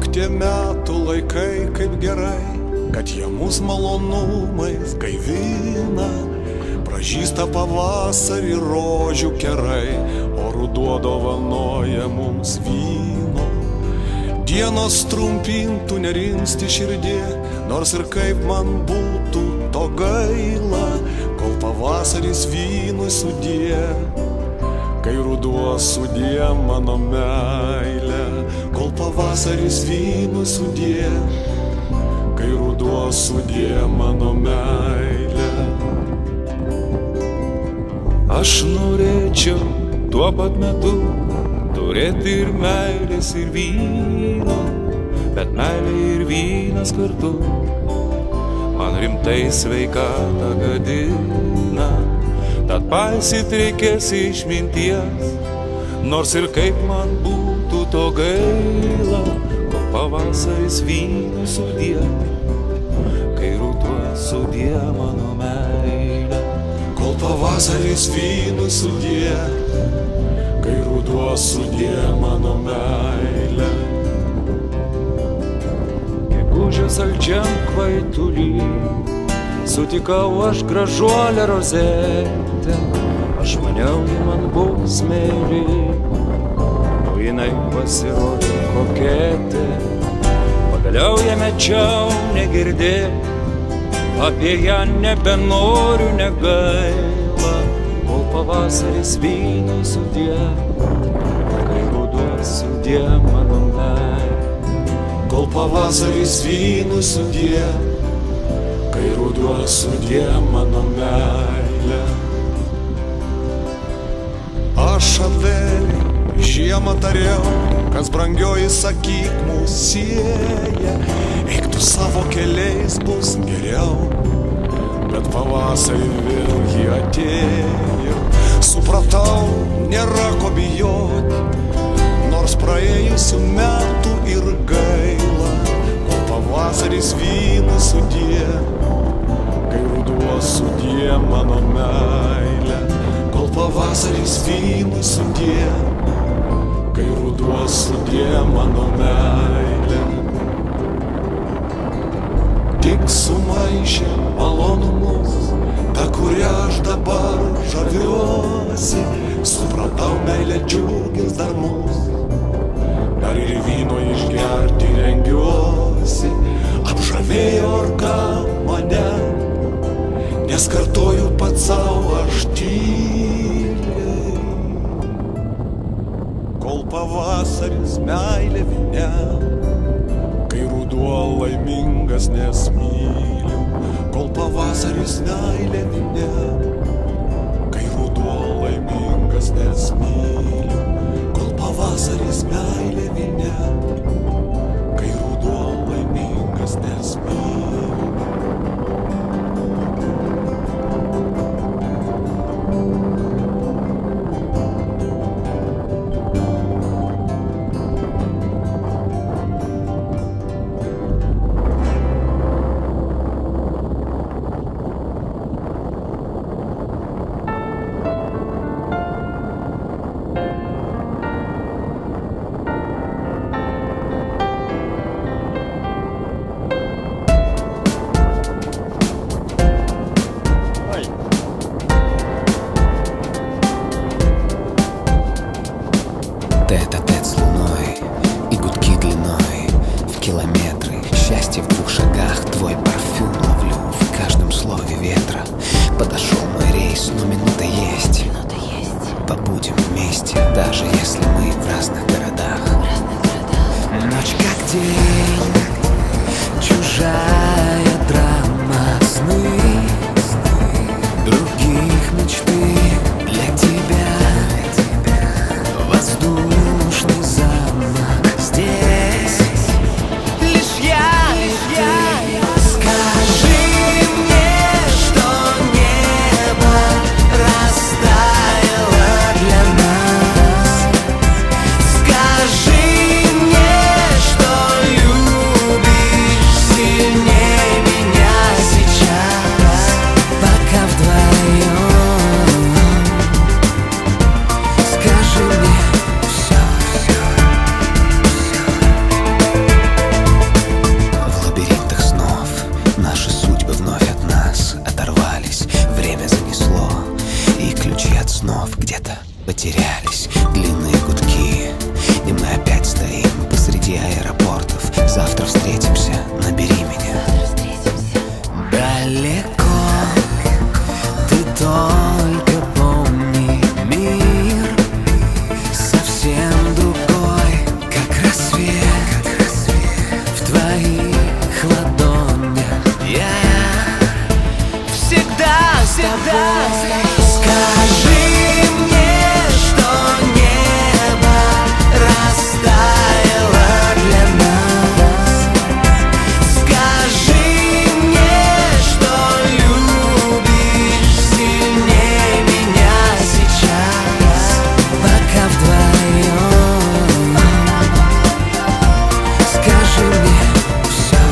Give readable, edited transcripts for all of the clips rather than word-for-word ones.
Ak tie metų laikai kaip gerai, kad jie mus malonumais gaivina. Pražįsta pavasarį rožių kerai, o ruduo dovanoja mums vyno. Dienos trumpintų nerimsti širdie, nors ir kaip man būtų to gaila, kol pavasaris vynui sudie, kai ruduo sudie mano meilė. Kol pavasaris vynui sudie, kai ruduo sudie mano meilė. Aš norėčiau tuo pat metu turėti ir meilės ir vyno, bet meilė ir vynas kartu man rimtai sveikatą gadina. Tad paisyt reikės išminties, nors ir kaip man būtų to gaila, kol pavasaris vynui sudie, kai ruduo sudie mano meilė. Kol pavasaris vynui sudie, kai ruduo sudie mano meilė. Gegužės saldžiam kvaituly sutikau aš gražuolę rozetę. Aš maniau, ji man bus meili, o jinai pasirodė koketė. Pagaliau ją mečiau negirdėt, apie ją nebenoriu negaila, kol pavasaris vynui sudie, kai ruduo sudie mano meilė. Kol pavasaris vynui sudie, kai ruduo sudie mano meilė. Aš Adelė žiemą tariau, kas brangioji sakyk mus sieja, eik tu savo keliais bus geriau, bet pavasarį vėl jį atėjo. Supratau, nėra ko bijoti, nors praėjusių metų ir gaila, kol pavasaris vynui sudie, kai ruduo sudie mano meilė. Kol pavasaris vynui sudie, kai ruduo sudie mano meilė. Tik sumaišė malonumus, ta kurią aš dabar žaviuosi. Supratau, meilė džiugins dar mus, dar ir vyno išgerti rengiuosi. Apžavėjo orka mane, nes kartoju pats savo aš tyliai. Kol pavasaris meilė vyne, kai ruduo laimingas nes myliu. Kol pavasaris meilė vyne, kai ruduo laimingas nes myliu. Kol pavasaris meilė vyne, kai ruduo laimingas nes myliu. Тет-а-тет с луной и гудки длиной в километры. Счастье в 2 шагах, твой парфюм ловлю в каждом слове ветра. Подошел мой рейс, но минута есть. Побудем вместе, даже если мы в разных городах. Ночь как день, чужая драма, сны других мечты для тебя. Воздушный замок здесь, лишь я и ты. Скажи мне, что небо растаяло для нас. Скажи мне, что совсем другой, как рассвет в твоих ладонях. Я всегда с тобой. Скажи мне, что небо растаяло для нас. Скажи мне, что любишь сильнее меня сейчас, пока вдвоем. Скажи мне все.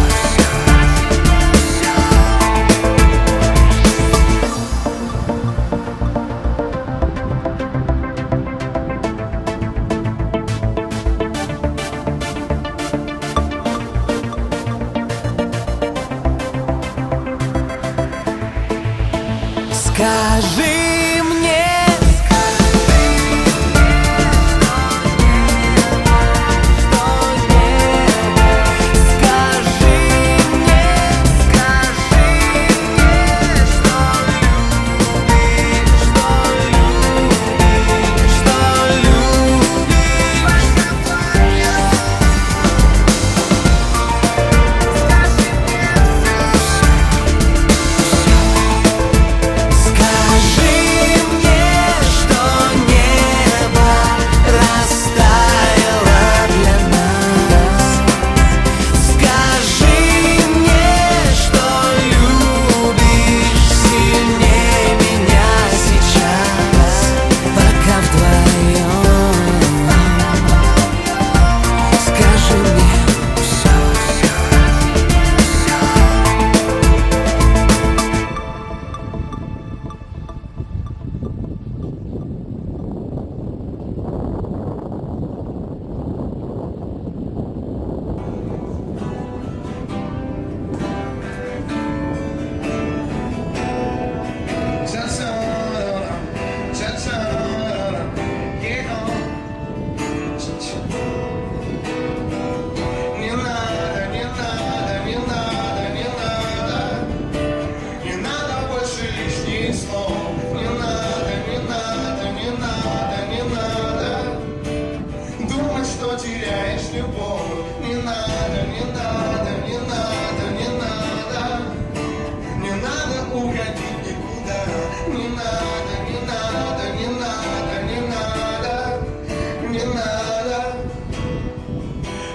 Скажи мне,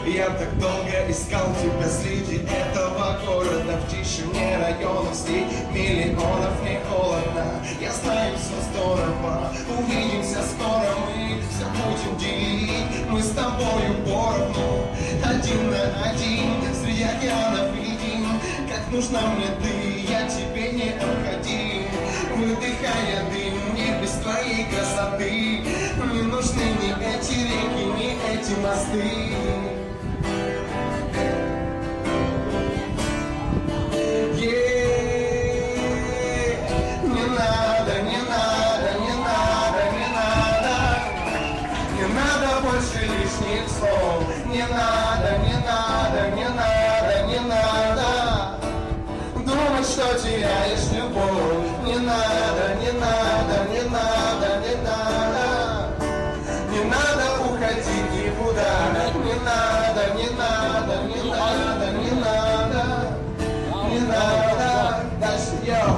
Я так долго искал тебя среди этого города, в тишине районов, среди миллионов, не холодно. Я знаю, все здорово, увидимся скоро, мы все будем делить. Мы с тобою поровну, один на один, среди океанов един. Как нужна мне ты, я тебе необходим. Выдыхая дым, мне без твоей красоты не нужны ни эти реки, ни эти мосты. Лишних слов. Не надо, не надо, не надо, не надо думать, что теряешь любовь. Не надо, не надо, не надо, не надо. Не надо уходить никуда. Не надо, не надо, не надо, не надо. Не надо. Дальше, йоу.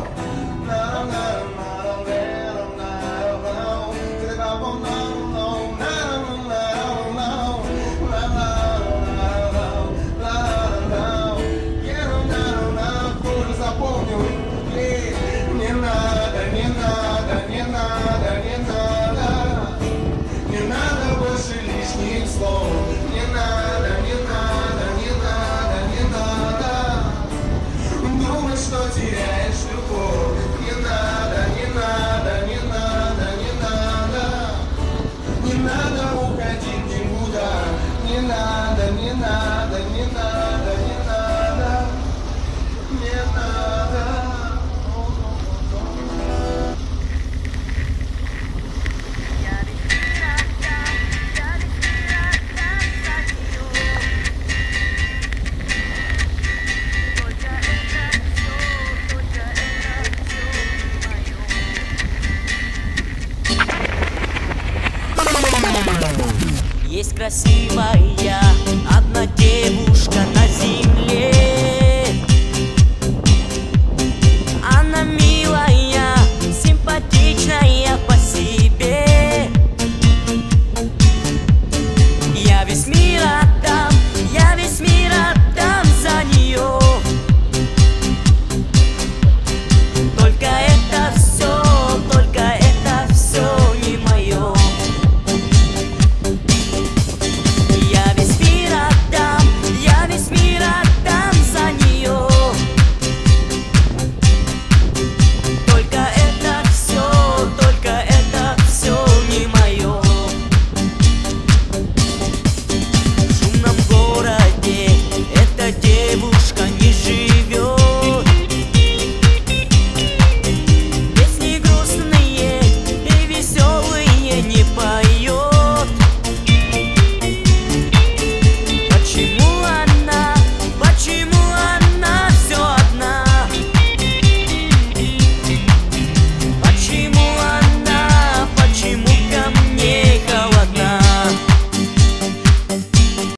Есть красивая одна девушка на земле.